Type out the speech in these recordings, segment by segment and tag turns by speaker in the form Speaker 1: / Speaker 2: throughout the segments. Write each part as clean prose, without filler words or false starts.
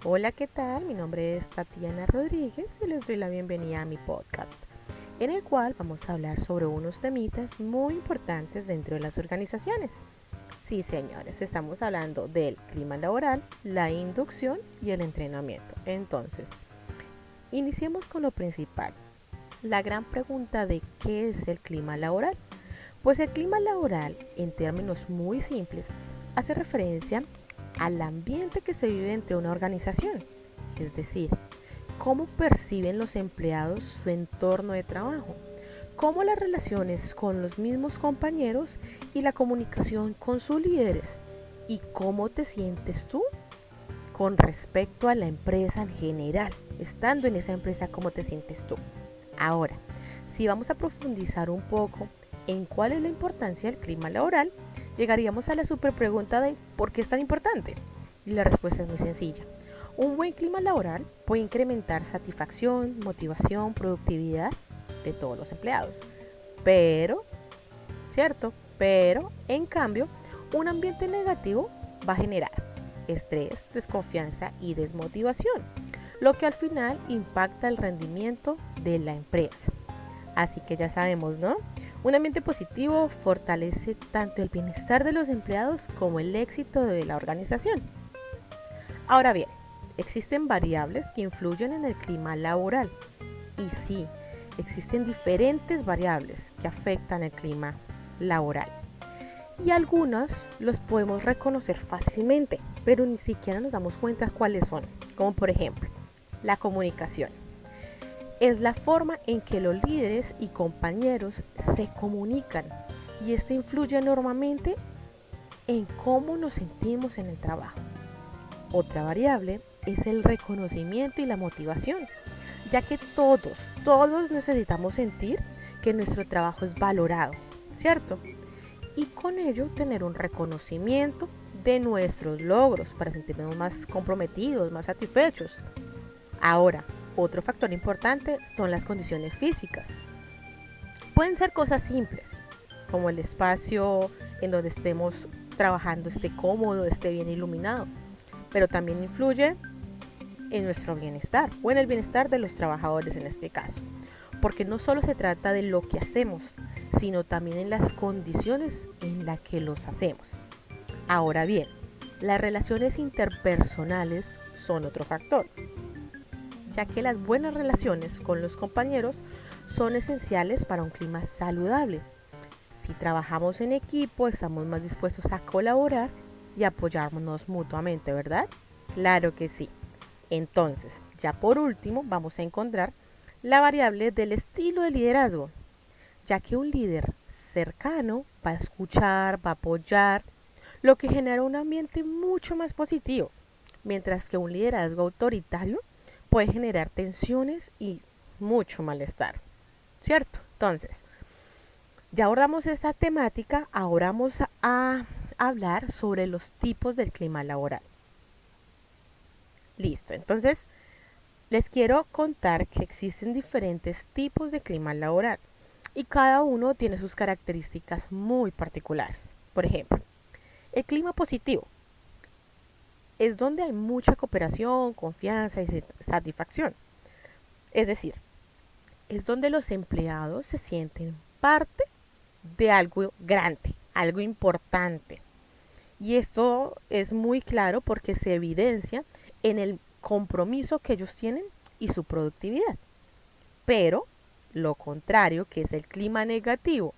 Speaker 1: Hola, ¿qué tal? Mi nombre es Tatiana Rodríguez y les doy la bienvenida a mi podcast, en el cual vamos a hablar sobre unos temitas muy importantes dentro de las organizaciones. Sí, señores, estamos hablando del clima laboral, la inducción y el entrenamiento. Entonces, iniciemos con lo principal, la gran pregunta de qué es el clima laboral. Pues el clima laboral, en términos muy simples, hace referencia al ambiente que se vive entre una organización, es decir, cómo perciben los empleados su entorno de trabajo, cómo las relaciones con los mismos compañeros y la comunicación con sus líderes, y cómo te sientes tú con respecto a la empresa en general, estando en esa empresa, cómo te sientes tú. Ahora, si vamos a profundizar un poco en cuál es la importancia del clima laboral, llegaríamos a la super pregunta de ¿por qué es tan importante? Y la respuesta es muy sencilla. Un buen clima laboral puede incrementar satisfacción, motivación, productividad de todos los empleados. Pero, ¿cierto? Pero, en cambio, un ambiente negativo va a generar estrés, desconfianza y desmotivación, lo que al final impacta el rendimiento de la empresa. Así que ya sabemos, ¿no? Un ambiente positivo fortalece tanto el bienestar de los empleados como el éxito de la organización. Ahora bien, existen variables que influyen en el clima laboral. Y sí, existen diferentes variables que afectan el clima laboral. Y algunos los podemos reconocer fácilmente, pero ni siquiera nos damos cuenta cuáles son. Como por ejemplo, la comunicación. Es la forma en que los líderes y compañeros se comunican, y esto influye enormemente en cómo nos sentimos en el trabajo. Otra variable es el reconocimiento y la motivación, ya que todos necesitamos sentir que nuestro trabajo es valorado, ¿cierto? Y con ello tener un reconocimiento de nuestros logros para sentirnos más comprometidos, más satisfechos. Ahora, otro factor importante son las condiciones físicas. Pueden ser cosas simples, como el espacio en donde estemos trabajando esté cómodo, esté bien iluminado, pero también influye en nuestro bienestar o en el bienestar de los trabajadores en este caso, porque no solo se trata de lo que hacemos, sino también en las condiciones en las que los hacemos. Ahora bien, las relaciones interpersonales son otro factor, ya que las buenas relaciones con los compañeros son esenciales para un clima saludable. Si trabajamos en equipo, estamos más dispuestos a colaborar y apoyarnos mutuamente, ¿verdad? Claro que sí. Entonces, ya por último, vamos a encontrar la variable del estilo de liderazgo, ya que un líder cercano va a escuchar, va a apoyar, lo que genera un ambiente mucho más positivo, mientras que un liderazgo autoritario puede generar tensiones y mucho malestar, ¿cierto? Entonces, ya abordamos esta temática, ahora vamos a hablar sobre los tipos del clima laboral. Listo, entonces les quiero contar que existen diferentes tipos de clima laboral y cada uno tiene sus características muy particulares. Por ejemplo, el clima positivo es donde hay mucha cooperación, confianza y satisfacción. Es decir, es donde los empleados se sienten parte de algo grande, algo importante. Y esto es muy claro porque se evidencia en el compromiso que ellos tienen y su productividad. Pero lo contrario, que es el clima negativo,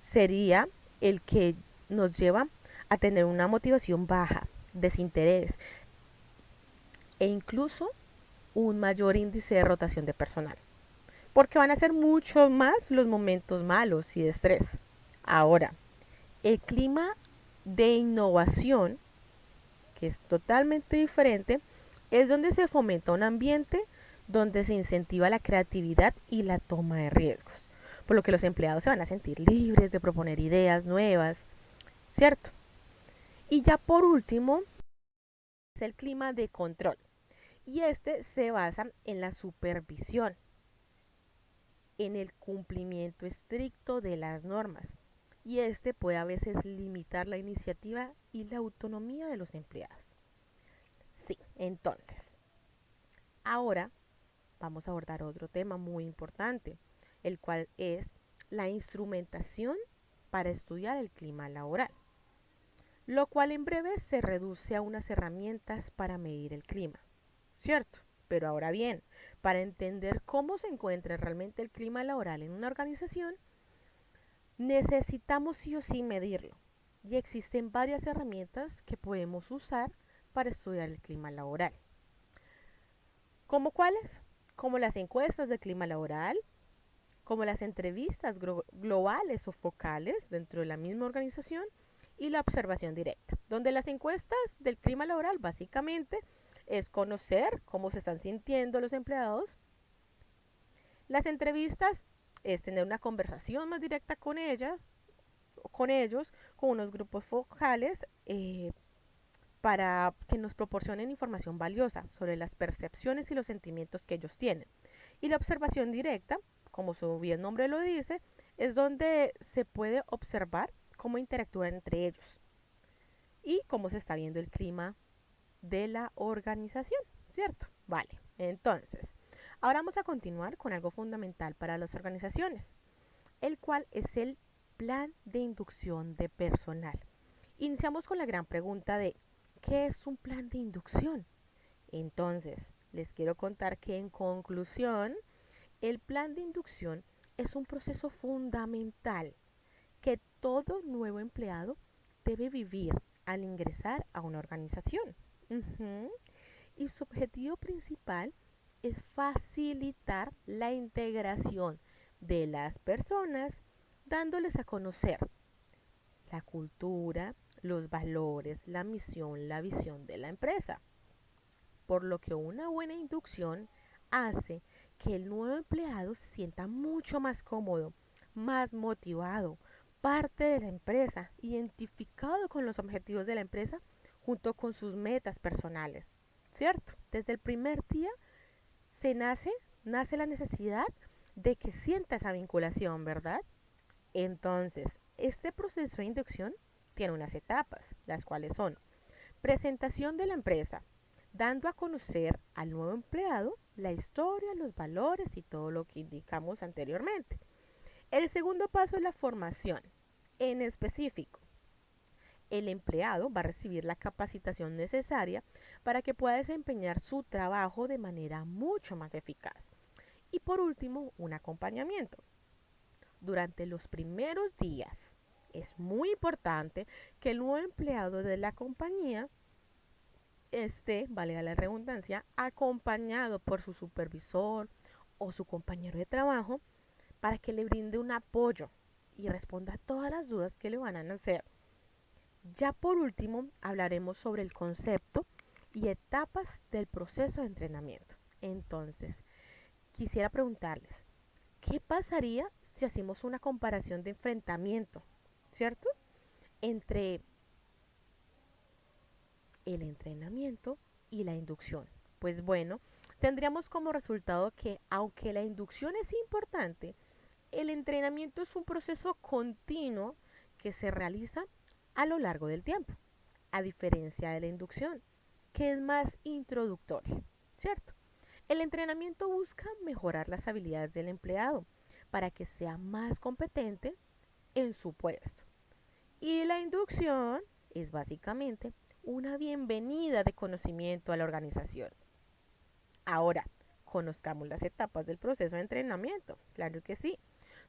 Speaker 1: sería el que nos lleva a tener una motivación baja, desinterés e incluso un mayor índice de rotación de personal. Porque van a ser mucho más los momentos malos y de estrés. Ahora, el clima de innovación, que es totalmente diferente, es donde se fomenta un ambiente donde se incentiva la creatividad y la toma de riesgos, por lo que los empleados se van a sentir libres de proponer ideas nuevas, ¿cierto? Y ya por último, es el clima de control. Y este se basa en la supervisión, en el cumplimiento estricto de las normas. Y este puede a veces limitar la iniciativa y la autonomía de los empleados. Sí, entonces, Ahora vamos a abordar otro tema muy importante, el cual es la instrumentación para estudiar el clima laboral, lo cual en breve se reduce a unas herramientas para medir el clima, ¿cierto? Pero ahora bien, para entender cómo se encuentra realmente el clima laboral en una organización, necesitamos sí o sí medirlo. Y existen varias herramientas que podemos usar para estudiar el clima laboral. ¿Cómo cuáles? Como las encuestas de clima laboral, como las entrevistas globales o focales dentro de la misma organización y la observación directa, donde las encuestas del clima laboral básicamente es conocer cómo se están sintiendo los empleados. Las entrevistas es tener una conversación más directa con ellas, con ellos, con unos grupos focales para que nos proporcionen información valiosa sobre las percepciones y los sentimientos que ellos tienen. Y la observación directa, como su bien nombre lo dice, es donde se puede observar cómo interactúan entre ellos y cómo se está viendo el clima de la organización, ¿cierto? Vale, entonces, ahora vamos a continuar con algo fundamental para las organizaciones, el cual es el plan de inducción de personal. Iniciamos con la gran pregunta de ¿qué es un plan de inducción? Entonces, les quiero contar que en conclusión, el plan de inducción es un proceso fundamental que todo nuevo empleado debe vivir al ingresar a una organización. Uh-huh. Y su objetivo principal es facilitar la integración de las personas, dándoles a conocer la cultura, los valores, la misión, la visión de la empresa. Por lo que una buena inducción hace que el nuevo empleado se sienta mucho más cómodo, más motivado, parte de la empresa, identificado con los objetivos de la empresa junto con sus metas personales. ¿Cierto? Desde el primer día nace la necesidad de que sienta esa vinculación, ¿verdad? Entonces, este proceso de inducción tiene unas etapas, las cuales son presentación de la empresa, dando a conocer al nuevo empleado la historia, los valores y todo lo que indicamos anteriormente. El segundo paso es la formación. En específico, el empleado va a recibir la capacitación necesaria para que pueda desempeñar su trabajo de manera mucho más eficaz. Y por último, un acompañamiento. Durante los primeros días es muy importante que el nuevo empleado de la compañía esté, valga la redundancia, acompañado por su supervisor o su compañero de trabajo para que le brinde un apoyo y responda a todas las dudas que le van a hacer. Ya por último, hablaremos sobre el concepto y etapas del proceso de entrenamiento. Entonces, quisiera preguntarles, ¿qué pasaría si hacemos una comparación de enfrentamiento, ¿cierto? Entre el entrenamiento y la inducción. Pues bueno, tendríamos como resultado que aunque la inducción es importante, el entrenamiento es un proceso continuo que se realiza a lo largo del tiempo, a diferencia de la inducción, que es más introductoria, ¿cierto? El entrenamiento busca mejorar las habilidades del empleado para que sea más competente en su puesto. Y la inducción es básicamente una bienvenida de conocimiento a la organización. Ahora, conozcamos las etapas del proceso de entrenamiento, claro que sí,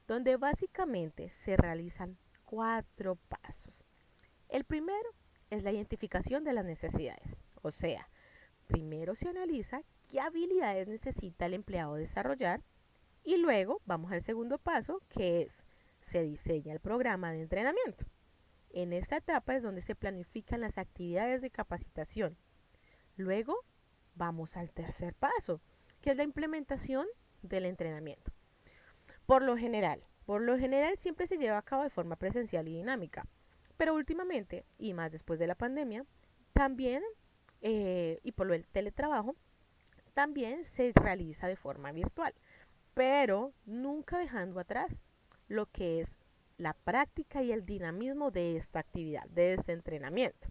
Speaker 1: donde básicamente se realizan 4 pasos. El primero es la identificación de las necesidades, o sea, primero se analiza qué habilidades necesita el empleado desarrollar y luego vamos al segundo paso, que es se diseña el programa de entrenamiento. En esta etapa es donde se planifican las actividades de capacitación. Luego vamos al tercer paso, que es la implementación del entrenamiento. Por lo general siempre se lleva a cabo de forma presencial y dinámica, pero últimamente, y más después de la pandemia, también, y por lo del teletrabajo, también se realiza de forma virtual, pero nunca dejando atrás lo que es la práctica y el dinamismo de esta actividad, de este entrenamiento.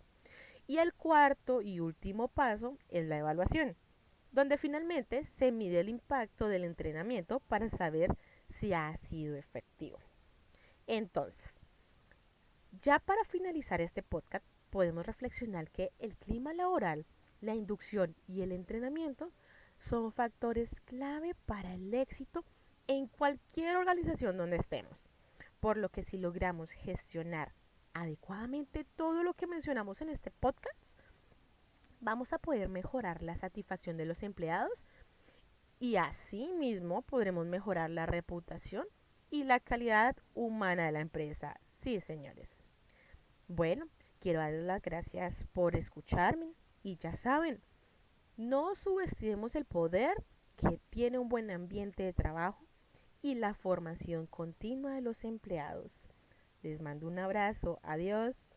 Speaker 1: Y el cuarto y último paso es la evaluación. donde finalmente se mide el impacto del entrenamiento para saber si ha sido efectivo. Entonces, ya para finalizar este podcast, podemos reflexionar que el clima laboral, la inducción y el entrenamiento son factores clave para el éxito en cualquier organización donde estemos. Por lo que si logramos gestionar adecuadamente todo lo que mencionamos en este podcast, vamos a poder mejorar la satisfacción de los empleados y asimismo podremos mejorar la reputación y la calidad humana de la empresa. Sí, señores. Bueno, quiero darles las gracias por escucharme y ya saben, no subestimemos el poder que tiene un buen ambiente de trabajo y la formación continua de los empleados. Les mando un abrazo. Adiós.